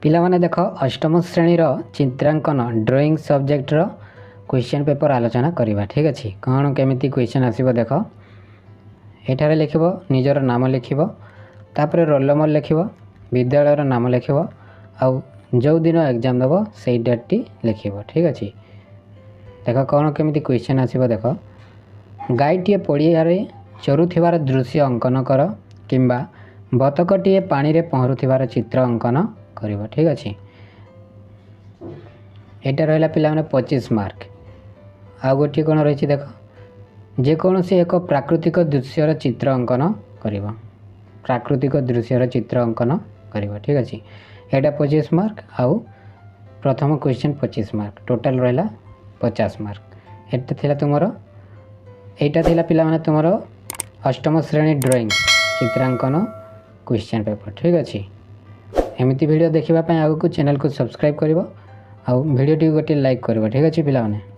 पिलामाने देख अष्टम श्रेणी चित्रांकन ड्राइंग सब्जेक्ट क्वेश्चन पेपर आलोचना करवा। ठीक अच्छे कौन केमी क्वेश्चन आसो देख एठारे लिख निजर नाम लिख तापर रोल नंबर लिख विद्यालय नाम लिख आउ जो दिन एग्जाम देव से डेट लिख। ठीक अच्छे देख कौन केमी क्वेश्चन आसो देख गाईटे पड़िया चरुथिबार दृश्य अंकन कर किंबा बतकटे पानी रे पहरुथिबार चित्र अंकन कर। ठीक अच्छे यहाँ रहा पिला 25 मार्क। आ गोटे कौन रही देख जेकोसी एक प्राकृतिक दृश्यर चित्र अंकन कर प्राकृतिक दृश्यर चित्र अंकन कर। ठीक अच्छे यहाँ 25 मार्क आउ प्रथम क्वेश्चन 25 मार्क टोटाल रहा 50 मार्क। एटा तुमर यहाँ थिला पिला माने तुमर अष्टम श्रेणी ड्राइंग चित्रांकन क्वेश्चन पेपर। ठीक अच्छे एमती वीडियो देखा आगे चैनल को सब्सक्राइब कर वीडियो टी गोटे लाइक कर। ठीक अच्छे पिला माने।